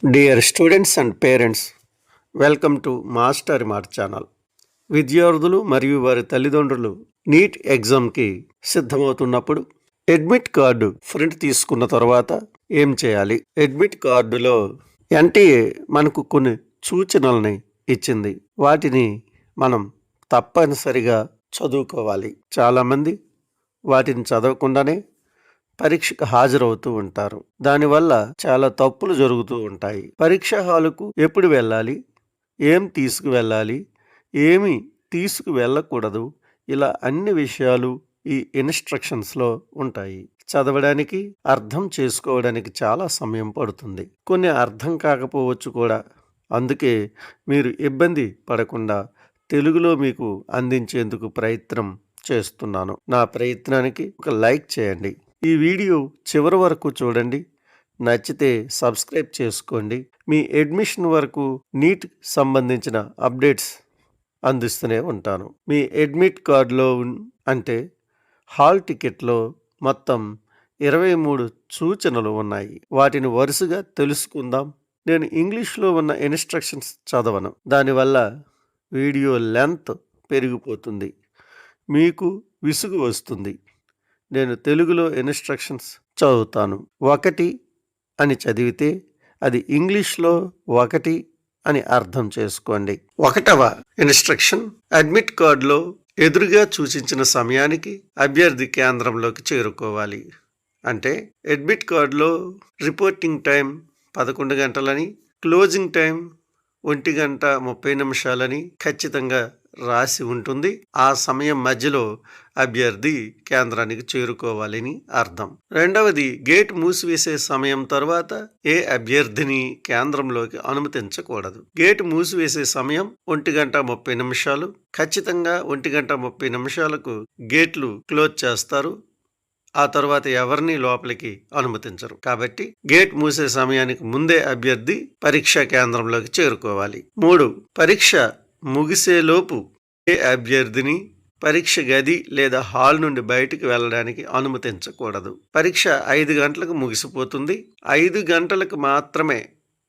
Dear students and parents, welcome to master mart channel. విద్యార్థులు మరియు వారి తల్లిదండ్రులు నీట్ ఎగ్జామ్కి సిద్ధమవుతున్నప్పుడు అడ్మిట్ కార్డు ప్రింట్ తీసుకున్న తర్వాత ఏం చేయాలి? అడ్మిట్ కార్డులో ఎన్టీఏ మనకు కొన్ని సూచనల్ని ఇచ్చింది. వాటిని మనం తప్పనిసరిగా చదువుకోవాలి. చాలామంది వాటిని చదవకుండానే పరీక్షకు హాజరవుతూ ఉంటారు. దానివల్ల చాలా తప్పులు జరుగుతూ ఉంటాయి. పరీక్ష హాలుకు ఎప్పుడు వెళ్ళాలి, ఏం తీసుకువెళ్ళాలి, ఏమి తీసుకువెళ్ళకూడదు, ఇలా అన్ని విషయాలు ఈ ఇన్స్ట్రక్షన్స్లో ఉంటాయి. చదవడానికి, అర్థం చేసుకోవడానికి చాలా సమయం పడుతుంది. కొన్ని అర్థం కాకపోవచ్చు కూడా. అందుకే మీరు ఇబ్బంది పడకుండా తెలుగులో మీకు అందించేందుకు ప్రయత్నం చేస్తున్నాను. నా ప్రయత్నానికి ఒక లైక్ చేయండి. ఈ వీడియో చివరి వరకు చూడండి. నచ్చితే సబ్స్క్రైబ్ చేసుకోండి. మీ అడ్మిషన్ వరకు నీట్ సంబంధించిన అప్డేట్స్ అందిస్తూనే ఉంటాను. మీ అడ్మిట్ కార్డులో అంటే హాల్ టికెట్లో మొత్తం 23 సూచనలు ఉన్నాయి. వాటిని వరుసగా తెలుసుకుందాం. నేను ఇంగ్లీష్లో ఉన్న ఇన్స్ట్రక్షన్స్ చదవను. దానివల్ల వీడియో లెంత్ పెరిగిపోతుంది, మీకు విసుగు వస్తుంది. నేను తెలుగులో ఇన్స్ట్రక్షన్స్ చదువుతాను. 1 అని చదివితే అది ఇంగ్లీష్లో 1 అని అర్థం చేసుకోండి. 1వ ఇన్స్ట్రక్షన్, అడ్మిట్ కార్డులో ఎదురుగా సూచించిన సమయానికి అభ్యర్థి కేంద్రంలోకి చేరుకోవాలి. అంటే అడ్మిట్ కార్డులో రిపోర్టింగ్ టైం 11 గంటలని, క్లోజింగ్ టైం 1:30 ఖచ్చితంగా రాసి ఉంటుంది. ఆ సమయం మధ్యలో అభ్యర్థి కేంద్రానికి చేరుకోవాలని అర్థం. 2వది, గేట్ మూసివేసే సమయం తర్వాత ఏ అభ్యర్థిని కేంద్రంలోకి అనుమతించకూడదు. గేట్ మూసివేసే సమయం 1:30. ఖచ్చితంగా 1:30 గేట్లు క్లోజ్ చేస్తారు. ఆ తర్వాత ఎవరిని లోపలికి అనుమతించరు. కాబట్టి గేట్ మూసే సమయానికి ముందే అభ్యర్థి పరీక్షా కేంద్రంలోకి చేరుకోవాలి. 3, పరీక్ష ముగిసేలోపు ఏ అభ్యర్థిని పరీక్ష గది లేదా హాల్ నుండి బయటికి వెళ్ళడానికి అనుమతించకూడదు. పరీక్ష 5 గంటలకు ముగిసిపోతుంది. 5 గంటలకు మాత్రమే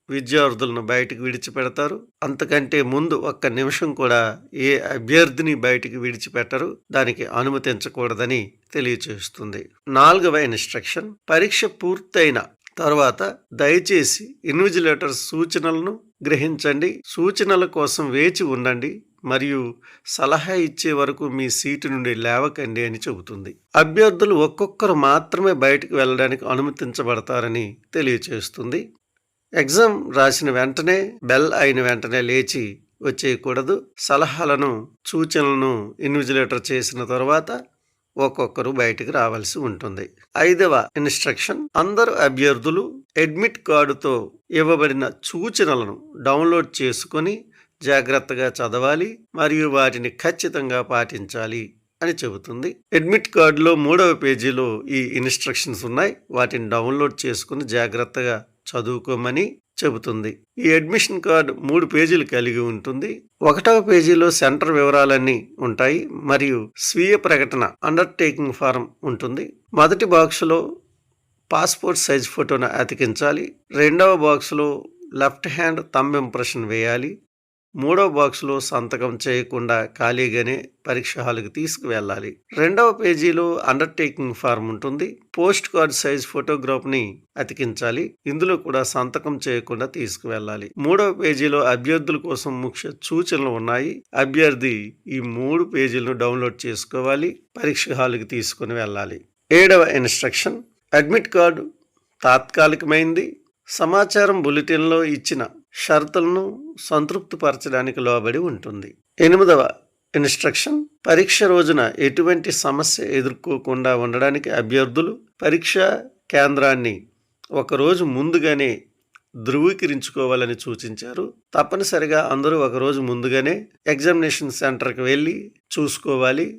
విద్యార్థులను బయటికి విడిచిపెడతారు. అంతకంటే ముందు 1 నిమిషం కూడా ఏ అభ్యర్థిని బయటికి విడిచిపెట్టరు. దానికి అనుమతించకూడదని తెలియచేస్తుంది. 4వ ఇన్స్ట్రక్షన్, పరీక్ష పూర్తయిన తర్వాత దయచేసి ఇన్విజిలేటర్ సూచనలను గ్రహించండి, సూచనల కోసం వేచి ఉండండి మరియు సలహా ఇచ్చే వరకు మీ సీటు నుండి లేవకండి అని చెబుతుంది. అభ్యర్థులు ఒక్కొక్కరు మాత్రమే బయటికి వెళ్ళడానికి అనుమతించబడతారని తెలియచేస్తుంది. ఎగ్జామ్ రాసిన వెంటనే, బెల్ అయిన వెంటనే లేచి వచ్చేయకూడదు. సలహాలను, సూచనలను ఇన్విజిలేటర్ చేసిన తర్వాత ఒక్కొక్కరు బయటికి రావాల్సి ఉంటుంది. 5వ ఇన్స్ట్రక్షన్, అందరు అభ్యర్థులు అడ్మిట్ కార్డుతో ఇవ్వబడిన సూచనలను డౌన్లోడ్ చేసుకొని జాగ్రత్తగా చదవాలి మరియు వాటిని ఖచ్చితంగా పాటించాలి అని చెబుతుంది. అడ్మిట్ కార్డులో 3వ పేజీలో ఈ ఇన్స్ట్రక్షన్స్ ఉన్నాయి. వాటిని డౌన్లోడ్ చేసుకుని జాగ్రత్తగా చదువుకోమని చెబుతుంది. ఈ అడ్మిషన్ కార్డు 3 పేజీలు కలిగి ఉంటుంది. 1వ పేజీలో సెంటర్ వివరాలన్నీ ఉంటాయి మరియు స్వీయ ప్రకటన అండర్టేకింగ్ ఫారం ఉంటుంది. మొదటి బాక్సులో పాస్పోర్ట్ సైజ్ ఫోటోను అతికించాలి. 2వ బాక్సులో లెఫ్ట్ హ్యాండ్ థంబ్ ఇంప్రెషన్ వేయాలి. 3వ బాక్సులో సంతకం చేయకుండా ఖాళీగానే పరీక్ష హాలుకి తీసుకువెళ్ళాలి. 2వ పేజీలో అండర్టేకింగ్ ఫారం ఉంటుంది. పోస్ట్ కార్డ్ సైజ్ ఫోటోగ్రాఫ్ని అతికించాలి. ఇందులో కూడా సంతకం చేయకుండా తీసుకువెళ్ళాలి. 3వ పేజీలో అభ్యర్థుల కోసం ముఖ్య సూచనలు ఉన్నాయి. అభ్యర్థి ఈ 3 పేజీలను డౌన్లోడ్ చేసుకోవాలి, పరీక్ష హాలుకి తీసుకుని వెళ్ళాలి. 7వ ఇన్స్ట్రక్షన్, అడ్మిట్ కార్డు తాత్కాలికమైంది. సమాచారం బులెటిన్లో ఇచ్చిన షరతులను సంతృప్తిపరచడానికి లోబడి ఉంటుంది. 8వ ఇన్స్ట్రక్షన్, పరీక్ష రోజున ఎటువంటి సమస్య ఎదుర్కోకుండా ఉండడానికి అభ్యర్థులు పరీక్షా కేంద్రాన్ని 1 రోజు ముందుగానే ధృవీకరించుకోవాలని సూచించారు. తప్పనిసరిగా అందరూ 1 రోజు ముందుగానే ఎగ్జామినేషన్ సెంటర్కి వెళ్ళి చూసుకోవాలి.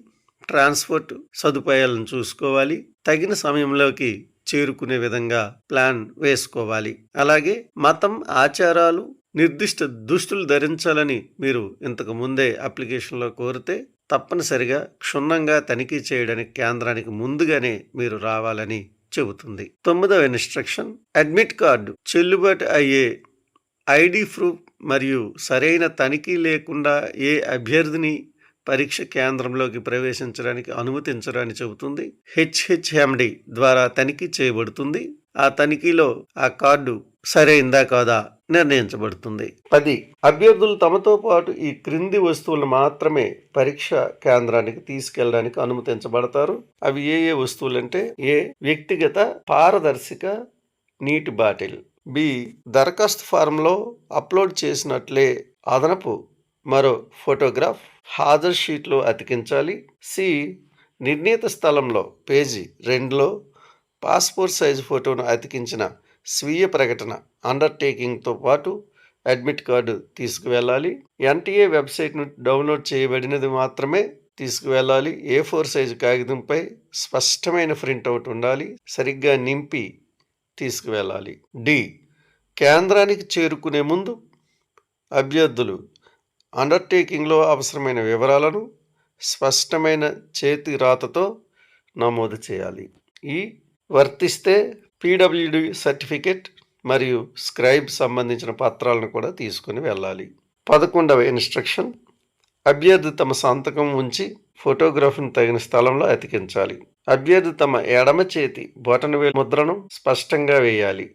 ట్రాన్స్పోర్ట్ సదుపాయాలను చూసుకోవాలి. తగిన సమయంలోకి చేరుకునే విధంగా ప్లాన్ వేసుకోవాలి. అలాగే మతం, ఆచారాలు, నిర్దిష్ట దుస్తులు ధరించాలని మీరు ఇంతకు ముందే అప్లికేషన్లో కోరితే తప్పనిసరిగా క్షుణ్ణంగా తనిఖీ చేయడానికి కేంద్రానికి ముందుగానే మీరు రావాలని చెబుతుంది. 9వ ఇన్స్ట్రక్షన్, అడ్మిట్ కార్డు చెల్లుబాటు అయ్యే ఐడి ప్రూఫ్ మరియు సరైన తనిఖీ లేకుండా ఏ అభ్యర్థిని పరీక్ష కేంద్రంలోకి ప్రవేశించడానికి అనుమతించరని చెబుతుంది. హెచ్హెచ్ఎండి ద్వారా తనిఖీ చేయబడుతుంది. ఆ తనిఖీలో ఆ కార్డు సరైందా కాదా నిర్ణయించబడుతుంది. 10. అభ్యర్థులు తమతో పాటు ఈ క్రింది వస్తువులు మాత్రమే పరీక్ష కేంద్రానికి తీసుకెళ్ళడానికి అనుమతించబడతారు. అవి ఏ వస్తువులంటే: ఏ. వ్యక్తిగత పారదర్శక నీటి బాటిల్. బి. దరఖాస్తు ఫారంలో అప్లోడ్ చేసినట్లే అదనపు మరో ఫోటోగ్రాఫ్ హాజరు షీట్లో అతికించాలి. సి. నిర్ణీత స్థలంలో పేజీ 2లో పాస్పోర్ట్ సైజు ఫోటోను అతికించిన స్వీయ ప్రకటన అండర్టేకింగ్తో పాటు అడ్మిట్ కార్డు తీసుకువెళ్ళాలి. ఎన్టీఏ వెబ్సైట్ను డౌన్లోడ్ చేయబడినది మాత్రమే తీసుకువెళ్ళాలి. A4 సైజు కాగితంపై స్పష్టమైన ప్రింట్అవుట్ ఉండాలి. సరిగ్గా నింపి తీసుకువెళ్ళాలి. డి. కేంద్రానికి చేరుకునే ముందు అభ్యర్థులు అండర్టేకింగ్లో అవసరమైన వివరాలను స్పష్టమైన చేతి రాతతో నమోదు చేయాలి. ఈ వర్తిస్తే PWD సర్టిఫికెట్ మరియు స్క్రైబ్ సంబంధించిన పత్రాలను కూడా తీసుకుని వెళ్ళాలి. 11వ ఇన్స్ట్రక్షన్: అభ్యర్థి తమ సంతకం ఉంచి ఫోటోగ్రాఫ్ను తగిన స్థలంలో అతికించాలి. అభ్యర్థి తమ ఎడమ చేతి బొటనవేలు ముద్రను స్పష్టంగా వేయాలి.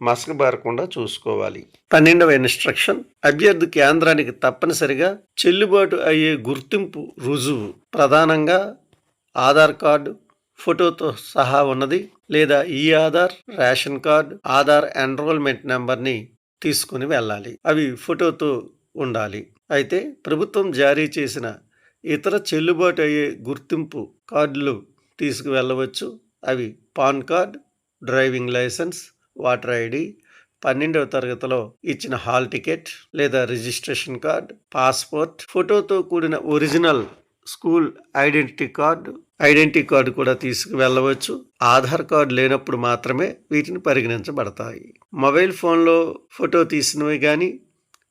మసకబారకుండా చూసుకోవాలి. 12వ ఇన్స్ట్రక్షన్: అభ్యర్థి కేంద్రానికి తప్పనిసరిగా చెల్లుబాటు అయ్యే గుర్తింపు రుజువు, ప్రధానంగా ఆధార్ కార్డు ఫోటోతో సహా ఉన్నది లేదా Aadhaar, ration card, Aadhaar enrolment నెంబర్ని తీసుకుని వెళ్ళాలి. అవి ఫోటోతో ఉండాలి. అయితే ప్రభుత్వం జారీ చేసిన ఇతర చెల్లుబాటు అయ్యే గుర్తింపు కార్డులు తీసుకువెళ్ళవచ్చు. అవి pan card, driving licence, voter ID, 12వ తరగతిలో ఇచ్చిన హాల్ టికెట్ లేదా రిజిస్ట్రేషన్ కార్డ్, పాస్పోర్ట్, ఫోటోతో కూడిన ఒరిజినల్ స్కూల్ ఐడెంటిటీ కార్డు కూడా తీసుకువెళ్ళవచ్చు. ఆధార్ కార్డు లేనప్పుడు మాత్రమే వీటిని పరిగణించబడతాయి. మొబైల్ ఫోన్లో ఫోటో తీసినవి కానీ,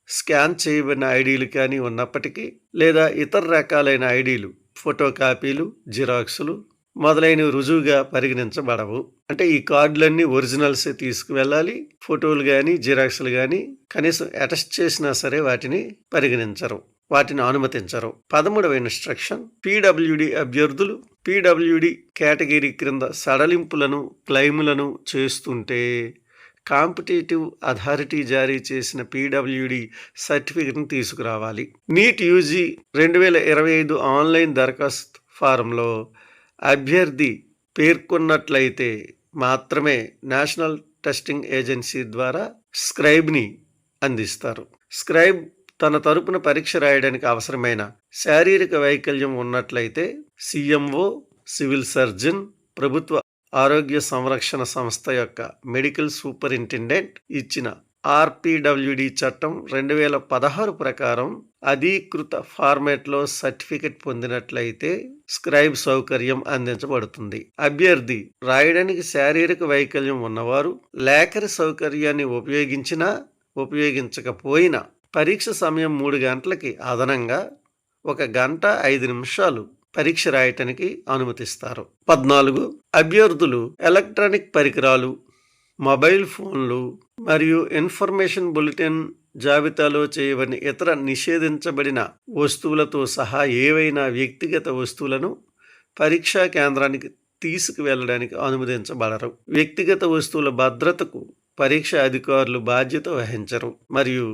స్కాన్ చేయబడిన ఐడీలు కానీ ఉన్నప్పటికీ, లేదా ఇతర రకాలైన ఐడీలు, ఫోటో కాపీలు, జిరాక్సులు మొదలైనవి రుజువుగా పరిగణించబడవు. అంటే ఈ కార్డులన్నీ ఒరిజినల్సే తీసుకువెళ్ళాలి. ఫోటోలు కానీ, జిరాక్సులు కానీ కనీసం అటెస్ట్ చేసినా సరే వాటిని పరిగణించరు, వాటిని అనుమతించరు. 13వ ఇన్స్ట్రక్షన్: PWD అభ్యర్థులు PWD కేటగిరీ క్రింద సడలింపులను, క్లెయిములను చేస్తుంటే కాంపిటేటివ్ అథారిటీ జారీ చేసిన PWD సర్టిఫికెట్ని తీసుకురావాలి. నీట్ UG 2025 ఆన్లైన్ దరఖాస్తు ఫారంలో అభ్యర్థి పేర్కొన్నట్లయితే మాత్రమే నేషనల్ టెస్టింగ్ ఏజెన్సీ ద్వారా స్క్రైబ్ని అందిస్తారు. స్క్రైబ్ తన తరపున పరీక్ష రాయడానికి అవసరమైన శారీరక వైకల్యం ఉన్నట్లయితే CMO, సివిల్ సర్జన్, ప్రభుత్వ ఆరోగ్య సంరక్షణ సంస్థ యొక్క మెడికల్ సూపరింటెండెంట్ ఇచ్చిన RPWD చట్టం 2016 ప్రకారం అధీకృత ఫార్మాట్లో సర్టిఫికెట్ పొందినట్లయితే స్క్రైబ్ సౌకర్యం అందించబడుతుంది. అభ్యర్థి రాయడానికి శారీరక వైకల్యం ఉన్నవారు లేఖరి సౌకర్యాన్ని ఉపయోగించకపోయినా పరీక్ష సమయం 3 గంటలకి అదనంగా 1 గంట 5 నిమిషాలు పరీక్ష రాయటానికి అనుమతిస్తారు. 14. అభ్యర్థులు ఎలక్ట్రానిక్ పరికరాలు, మొబైల్ ఫోన్లు మరియు ఇన్ఫర్మేషన్ బులెటిన్ జాబితాలో చేయబడిన ఇతర నిషేధించబడిన వస్తువులతో సహా ఏవైనా వ్యక్తిగత వస్తువులను పరీక్షా కేంద్రానికి తీసుకువెళ్ళడానికి అనుమతించబడరు. వ్యక్తిగత వస్తువుల భద్రతకు పరీక్ష అధికారులు బాధ్యత వహించరు మరియు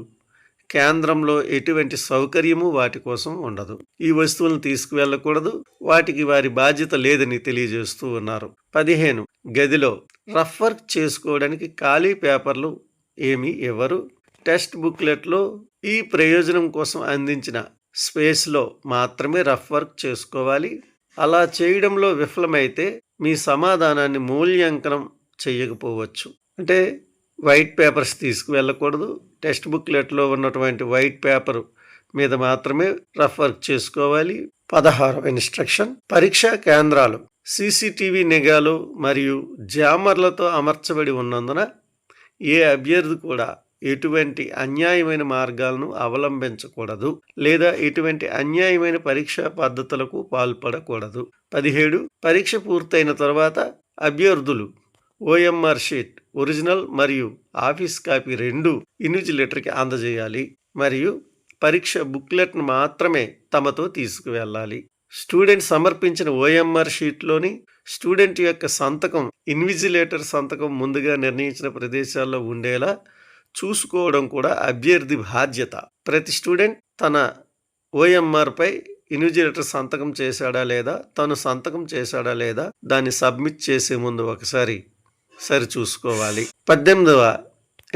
కేంద్రంలో ఎటువంటి సౌకర్యము వాటి కోసం ఉండదు. ఈ వస్తువులను తీసుకువెళ్ళకూడదు, వాటికి వారి బాధ్యత లేదని తెలియజేస్తూ ఉన్నారు. 15. గదిలో రఫ్ వర్క్ చేసుకోవడానికి ఖాళీ పేపర్లు ఏమీ ఇవ్వరు. టెక్స్ట్ బుక్లెట్లో ఈ ప్రయోజనం కోసం అందించిన స్పేస్లో మాత్రమే రఫ్ వర్క్ చేసుకోవాలి. అలా చేయడంలో విఫలమైతే మీ సమాధానాన్ని మూల్యాంకనం చేయకపోవచ్చు. అంటే వైట్ పేపర్స్ తీసుకువెళ్ళకూడదు. టెక్స్ట్ బుక్లెట్లో ఉన్నటువంటి వైట్ పేపర్ మీద మాత్రమే రఫ్ వర్క్ చేసుకోవాలి. 16వ ఇన్స్ట్రక్షన్: పరీక్షా కేంద్రాలు CCTV నిఘాలు మరియు జామర్లతో అమర్చబడి ఉన్నందున ఏ అభ్యర్థి కూడా ఎటువంటి అన్యాయమైన మార్గాలను అవలంబించకూడదు లేదా ఎటువంటి అన్యాయమైన పరీక్షా పద్ధతులకు పాల్పడకూడదు. 17. పరీక్ష పూర్తయిన తర్వాత అభ్యర్థులు ఓఎంఆర్ షీట్ ఒరిజినల్ మరియు ఆఫీస్ కాపీ రెండు ఇన్విజిలేటర్కి అందజేయాలి మరియు పరీక్ష బుక్లెట్ను మాత్రమే తమతో తీసుకువెళ్ళాలి. స్టూడెంట్ సమర్పించిన ఓఎంఆర్ షీట్లోని స్టూడెంట్ యొక్క సంతకం ఇన్విజిలేటర్ సంతకం ముందుగా నిర్ణయించిన ప్రదేశాల్లో ఉండేలా చూసుకోవడం కూడా అభ్యర్థి బాధ్యత. ప్రతి స్టూడెంట్ తన ఓఎంఆర్పై ఇన్విజిలేటర్ సంతకం చేశాడా లేదా, తను సంతకం చేశాడా లేదా దాన్ని సబ్మిట్ చేసే ముందు ఒకసారి సరిచూసుకోవాలి. 18వ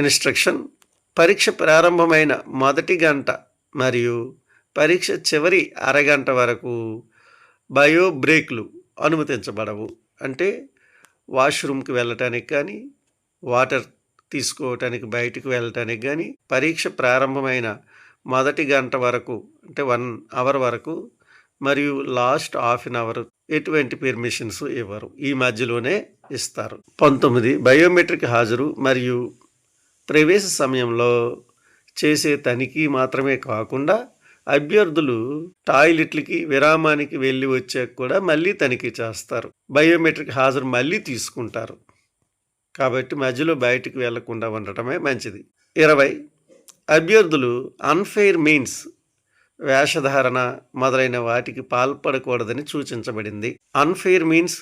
ఇన్స్ట్రక్షన్, పరీక్ష ప్రారంభమైన మొదటి గంట మరియు పరీక్ష చివరి అరగంట వరకు బయో బ్రేక్లు అనుమతించబడవు. అంటే వాష్రూమ్కి వెళ్ళటానికి కానీ, వాటర్ తీసుకోవటానికి బయటకు వెళ్ళటానికి కానీ, పరీక్ష ప్రారంభమైన మొదటి గంట వరకు అంటే 1 అవర్ వరకు మరియు లాస్ట్ హాఫ్ అన్ అవర్ ఎటువంటి పర్మిషన్స్ ఇవ్వరు, ఈ మధ్యలోనే ఇస్తారు. 19 బయోమెట్రిక్ హాజరు మరియు ప్రవేశ సమయంలో చేసే తనిఖీ మాత్రమే కాకుండా అభ్యర్థులు టాయిలెట్లకి విరామానికి వెళ్ళి వచ్చాక కూడా మళ్ళీ తనిఖీ చేస్తారు. బయోమెట్రిక్ హాజరు మళ్ళీ తీసుకుంటారు. కాబట్టి మధ్యలో బయటికి వెళ్లకుండా ఉండటమే మంచిది. 20 అభ్యర్థులు అన్ఫెయిర్ మీన్స్ వేషధారణ మొదలైన వాటికి పాల్పడకూడదని సూచించబడింది. అన్ఫెయిర్ మీన్స్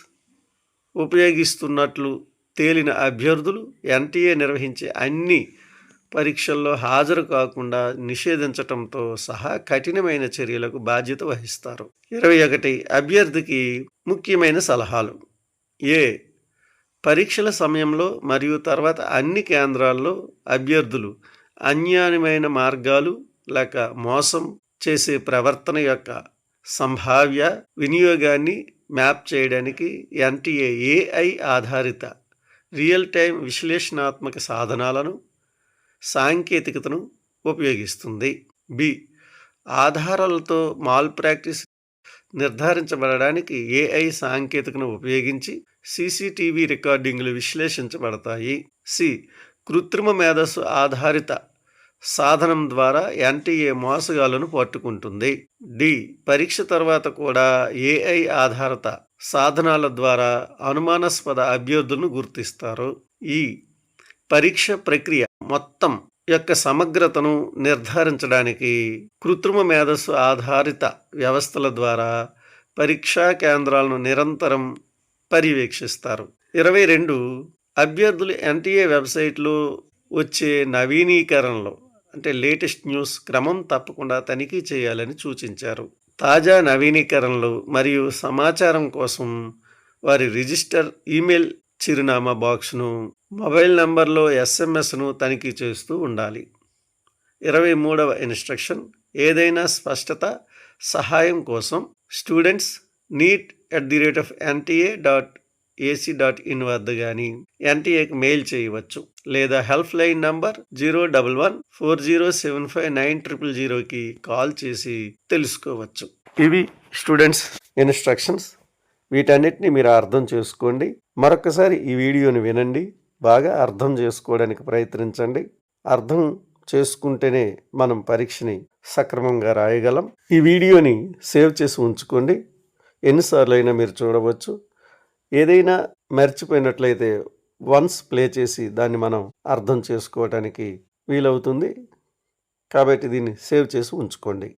ఉపయోగిస్తున్నట్లు తేలిన అభ్యర్థులు ఎన్టీఏ నిర్వహించే అన్ని పరీక్షల్లో హాజరు కాకుండా నిషేధించటంతో సహా కఠినమైన చర్యలకు బాధ్యత వహిస్తారు. 21 అభ్యర్థికి ముఖ్యమైన సలహాలు. పరీక్షల సమయంలో మరియు తర్వాత అన్ని కేంద్రాల్లో అభ్యర్థులు అన్యాయమైన మార్గాలు లేక మోసం చేసే ప్రవర్తన యొక్క సంభావ్య వినియోగాన్ని మ్యాప్ చేయడానికి ఎన్టీఏ ఏఐ ఆధారిత రియల్ టైం విశ్లేషణాత్మక సాధనాలను సాంకేతికతను ఉపయోగిస్తుంది. ఆధారాలతో మాల్ ప్రాక్టీస్ నిర్ధారించబడడానికి ఏఐ సాంకేతికను ఉపయోగించి సీసీటీవీ రికార్డింగ్లు విశ్లేషించబడతాయి. కృత్రిమ మేధస్సు ఆధారిత సాధనం ద్వారా ఎన్టీఏ మోసగాళ్లను పట్టుకుంటుంది. పరీక్ష తర్వాత కూడా ఏఐ ఆధారిత సాధనాల ద్వారా అనుమానాస్పద అభ్యర్థులను గుర్తిస్తారు. పరీక్ష ప్రక్రియ మొత్తం యొక్క సమగ్రతను నిర్ధారించడానికి కృత్రిమ మేధస్సు ఆధారిత వ్యవస్థల ద్వారా పరీక్షా కేంద్రాలను నిరంతరం పర్యవేక్షిస్తారు. 22 అభ్యర్థులు ఎన్టీఏ వెబ్సైట్లో వచ్చే నవీనీకరణలో అంటే లేటెస్ట్ న్యూస్ క్రమం తప్పకుండా తనిఖీ చేయాలని సూచించారు. తాజా నవీనీకరణలు మరియు సమాచారం కోసం వారి రిజిస్టర్ ఈమెయిల్ చిరునామా బాక్స్ను, మొబైల్ నంబర్లో ఎస్ఎంఎస్ను తనిఖీ చేస్తూ ఉండాలి. 23వ ఇన్స్ట్రక్షన్, ఏదైనా స్పష్టత సహాయం కోసం స్టూడెంట్స్ neet@nta.ac.in వద్ద కానీ ఎన్టీఏకి మెయిల్ చేయవచ్చు లేదా హెల్ప్ లైన్ నంబర్ 01140759000కి కాల్ చేసి తెలుసుకోవచ్చు. ఇవి స్టూడెంట్స్ ఇన్స్ట్రక్షన్స్. వీటన్నిటిని మీరు అర్థం చేసుకోండి. మరొకసారి ఈ వీడియోని వినండి, బాగా అర్థం చేసుకోవడానికి ప్రయత్నించండి. అర్థం చేసుకుంటేనే మనం పరీక్షని సక్రమంగా రాయగలం. ఈ వీడియోని సేవ్ చేసి ఉంచుకోండి, ఎన్నిసార్లు అయినా మీరు చూడవచ్చు. ఏదైనా మర్చిపోయినట్లయితే వన్స్ ప్లే చేసి దాన్ని మనం అర్థం చేసుకోవడానికి వీలవుతుంది. కాబట్టి దీన్ని సేవ్ చేసి ఉంచుకోండి.